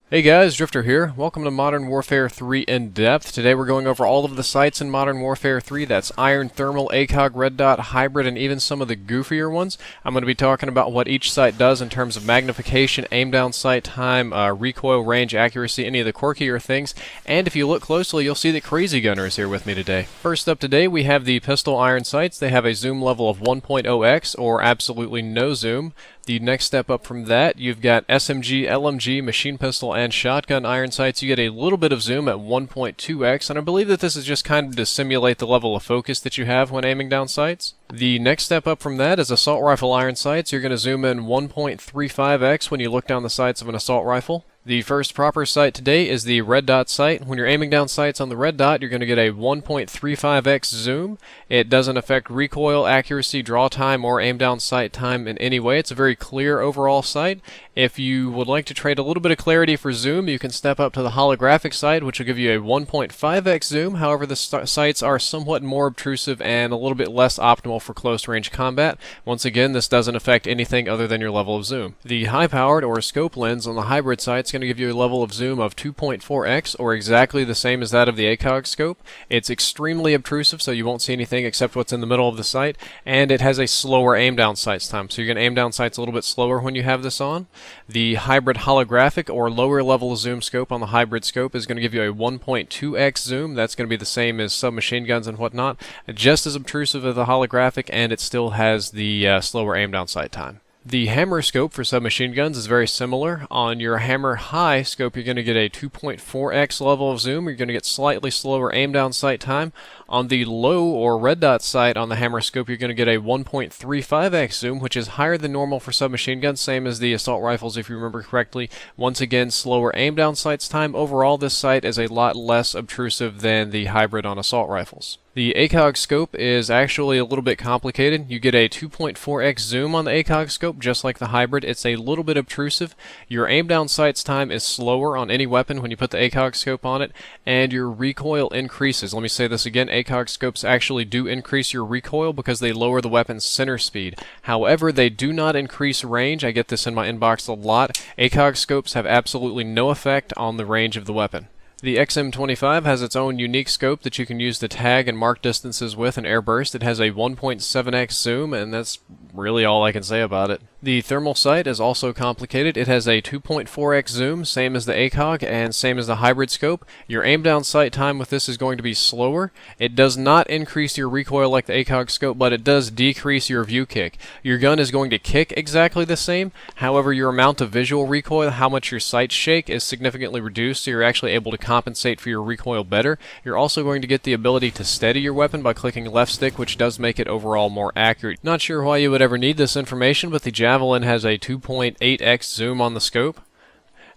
Hey guys, Drifter here. Welcome to Modern Warfare 3 In Depth. Today we're going over all of the sights in Modern Warfare 3. That's Iron, Thermal, ACOG, Red Dot, Hybrid, and even some of the goofier ones. I'm going to be talking about what each sight does in terms of magnification, aim down sight time, recoil, range, accuracy, any of the quirkier things. And if you look closely, you'll see that Crazy Gunner is here with me today. First up today, we have the pistol iron sights. They have a zoom level of 1.0x or absolutely no zoom. The next step up from that, you've got SMG, LMG, machine pistol, and shotgun iron sights. You get a little bit of zoom at 1.2x, and I believe that this is just kind of to simulate the level of focus that you have when aiming down sights. The next step up from that is assault rifle iron sights. You're going to zoom in 1.35x when you look down the sights of an assault rifle. The first proper sight today is the red dot sight. When you're aiming down sights on the red dot, you're going to get a 1.35x zoom. It doesn't affect recoil, accuracy, draw time, or aim down sight time in any way. It's a very clear overall sight. If you would like to trade a little bit of clarity for zoom, you can step up to the holographic sight, which will give you a 1.5x zoom. However, the sights are somewhat more obtrusive and a little bit less optimal for close range combat. Once again, this doesn't affect anything other than your level of zoom. The high powered or scope lens on the hybrid sight is going to give you a level of zoom of 2.4x, or exactly the same as that of the ACOG scope. It's extremely obtrusive, so you won't see anything except what's in the middle of the sight, and it has a slower aim down sights time, so you're going to aim down sights a little bit slower when you have this on. The hybrid holographic or lower level zoom scope on the hybrid scope is going to give you a 1.2x zoom. That's going to be the same as submachine guns and whatnot, just as obtrusive as the holographic, and it still has the slower aim down sight time. The HAMR scope for submachine guns is very similar. On your HAMR high scope, you're going to get a 2.4x level of zoom. You're going to get slightly slower aim down sight time. On the low or red dot sight on the HAMR scope, you're going to get a 1.35x zoom, which is higher than normal for submachine guns, same as the assault rifles if you remember correctly. Once again, slower aim down sights time. Overall, this sight is a lot less obtrusive than the hybrid on assault rifles. The ACOG scope is actually a little bit complicated. You get a 2.4x zoom on the ACOG scope, just like the hybrid. It's a little bit obtrusive. Your aim down sights time is slower on any weapon when you put the ACOG scope on it, and your recoil increases. Let me say this again. ACOG scopes actually do increase your recoil because they lower the weapon's center speed. However, they do not increase range. I get this in my inbox a lot. ACOG scopes have absolutely no effect on the range of the weapon. The XM25 has its own unique scope that you can use to tag and mark distances with in airburst. It has a 1.7x zoom, and that's really all I can say about it. The thermal sight is also complicated. It has a 2.4x zoom, same as the ACOG and same as the hybrid scope. Your aim down sight time with this is going to be slower. It does not increase your recoil like the ACOG scope, but it does decrease your view kick. Your gun is going to kick exactly the same. However, your amount of visual recoil, how much your sights shake, is significantly reduced, so you're actually able to compensate for your recoil better. You're also going to get the ability to steady your weapon by clicking left stick, which does make it overall more accurate. Not sure why you would ever need this information, but the Javelin has a 2.8x zoom on the scope.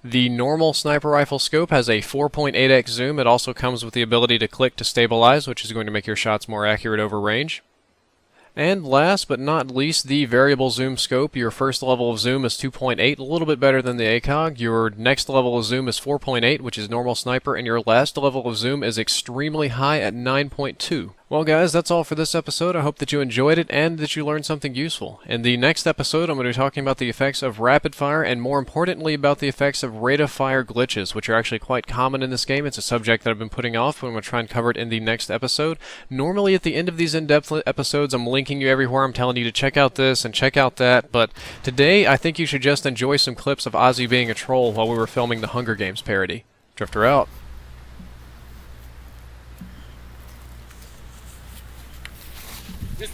The normal sniper rifle scope has a 4.8x zoom. It also comes with the ability to click to stabilize, which is going to make your shots more accurate over range. And last but not least, the variable zoom scope. Your first level of zoom is 2.8, a little bit better than the ACOG. Your next level of zoom is 4.8, which is normal sniper, and your last level of zoom is extremely high at 9.2. Well guys, that's all for this episode. I hope that you enjoyed it and that you learned something useful. In the next episode, I'm going to be talking about the effects of rapid fire and more importantly about the effects of rate of fire glitches, which are actually quite common in this game. It's a subject that I've been putting off, but I'm going to try and cover it in the next episode. Normally at the end of these in-depth episodes, I'm linking you everywhere. I'm telling you to check out this and check out that, but today I think you should just enjoy some clips of Ozzy being a troll while we were filming the Hunger Games parody. Drifter out. Just